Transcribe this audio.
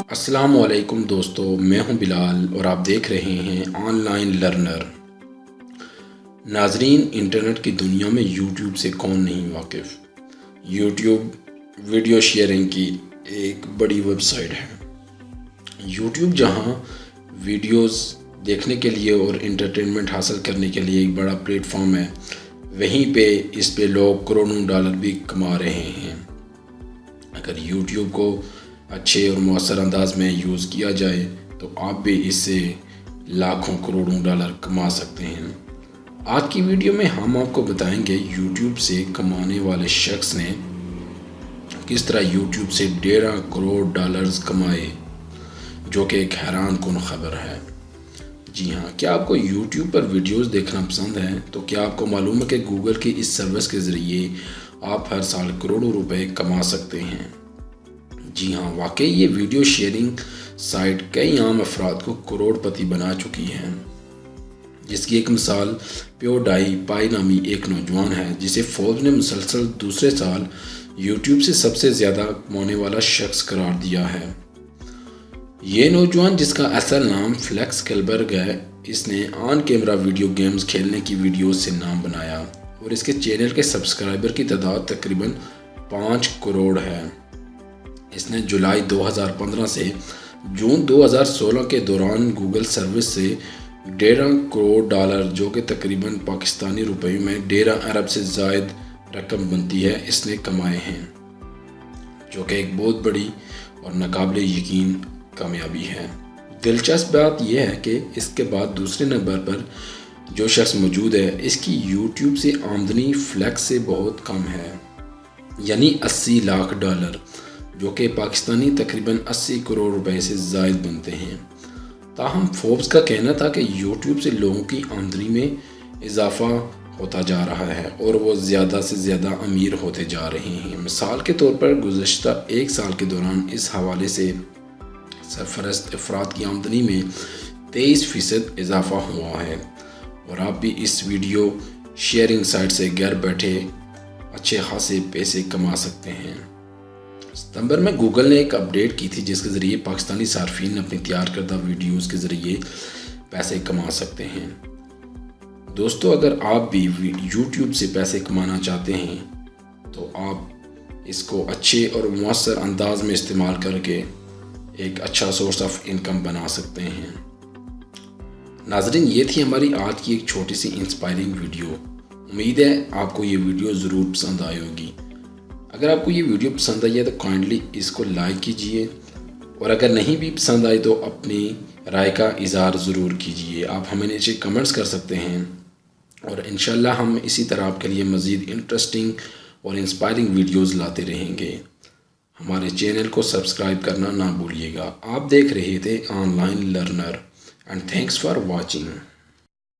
السلام علیکم دوستو، میں ہوں بلال اور آپ دیکھ رہے ہیں آن لائن لرنر۔ ناظرین، انٹرنیٹ کی دنیا میں یوٹیوب سے کون نہیں واقف؟ یوٹیوب ویڈیو شیئرنگ کی ایک بڑی ویب سائٹ ہے۔ یوٹیوب جہاں ویڈیوز دیکھنے کے لیے اور انٹرٹینمنٹ حاصل کرنے کے لیے ایک بڑا پلیٹ فارم ہے، وہیں پہ اس پہ لوگ کروڑوں ڈالر بھی کما رہے ہیں۔ اگر یوٹیوب کو اچھے اور مؤثر انداز میں یوز کیا جائے تو آپ بھی اس سے لاکھوں کروڑوں ڈالر کما سکتے ہیں۔ آج کی ویڈیو میں ہم آپ کو بتائیں گے یوٹیوب سے کمانے والے شخص نے کس طرح یوٹیوب سے 1.5 کروڑ ڈالرز کمائے، جو کہ ایک حیران کن خبر ہے۔ جی ہاں، کیا آپ کو یوٹیوب پر ویڈیوز دیکھنا پسند ہے؟ تو کیا آپ کو معلوم ہے کہ گوگل کی اس سروس کے ذریعے آپ ہر سال کروڑوں روپے کما سکتے ہیں؟ جی ہاں، واقعی یہ ویڈیو شیئرنگ سائٹ کئی عام افراد کو کروڑ پتی بنا چکی ہے، جس کی ایک مثال پیو ڈائی پائی نامی ایک نوجوان ہے، جسے فوربس نے مسلسل دوسرے سال یوٹیوب سے سب سے زیادہ کمانے والا شخص قرار دیا ہے۔ یہ نوجوان، جس کا اصل نام فلیکس کیلبرگ ہے، اس نے آن کیمرہ ویڈیو گیمز کھیلنے کی ویڈیوز سے نام بنایا اور اس کے چینل کے سبسکرائبر کی تعداد تقریباً 5 کروڑ ہے۔ اس نے جولائی 2015 سے جون 2016 کے دوران گوگل سروس سے 1.5 کروڑ ڈالر، جو کہ تقریباً پاکستانی روپے میں 1.5 ارب سے زائد رقم بنتی ہے، اس نے کمائے ہیں، جو کہ ایک بہت بڑی اور ناقابل یقین کامیابی ہے۔ دلچسپ بات یہ ہے کہ اس کے بعد دوسرے نمبر پر جو شخص موجود ہے، اس کی یوٹیوب سے آمدنی فلیکس سے بہت کم ہے، یعنی 80 لاکھ ڈالر، جو کہ پاکستانی تقریباً 80 کروڑ روپے سے زائد بنتے ہیں۔ تاہم فوربس کا کہنا تھا کہ یوٹیوب سے لوگوں کی آمدنی میں اضافہ ہوتا جا رہا ہے اور وہ زیادہ سے زیادہ امیر ہوتے جا رہے ہیں۔ مثال کے طور پر گزشتہ ایک سال کے دوران اس حوالے سے سرفرست افراد کی آمدنی میں 23% اضافہ ہوا ہے، اور آپ بھی اس ویڈیو شیئرنگ سائٹ سے گھر بیٹھے اچھے خاصے پیسے کما سکتے ہیں۔ ستمبر میں گوگل نے ایک اپڈیٹ کی تھی، جس کے ذریعے پاکستانی صارفین اپنی تیار کردہ ویڈیوز کے ذریعے پیسے کما سکتے ہیں۔ دوستو، اگر آپ بھی یوٹیوب سے پیسے کمانا چاہتے ہیں تو آپ اس کو اچھے اور مؤثر انداز میں استعمال کر کے ایک اچھا سورس آف انکم بنا سکتے ہیں۔ ناظرین، یہ تھی ہماری آج کی ایک چھوٹی سی انسپائرنگ ویڈیو۔ امید ہے آپ کو یہ ویڈیو ضرور پسند آئی ہوگی۔ اگر آپ کو یہ ویڈیو پسند آئی ہے تو کائنڈلی اس کو لائک کیجئے، اور اگر نہیں بھی پسند آئی تو اپنی رائے کا اظہار ضرور کیجئے۔ آپ ہمیں نیچے کمنٹس کر سکتے ہیں، اور انشاءاللہ ہم اسی طرح آپ کے لیے مزید انٹرسٹنگ اور انسپائرنگ ویڈیوز لاتے رہیں گے۔ ہمارے چینل کو سبسکرائب کرنا نہ بھولیے گا۔ آپ دیکھ رہے تھے on line learner, and thanks for watching.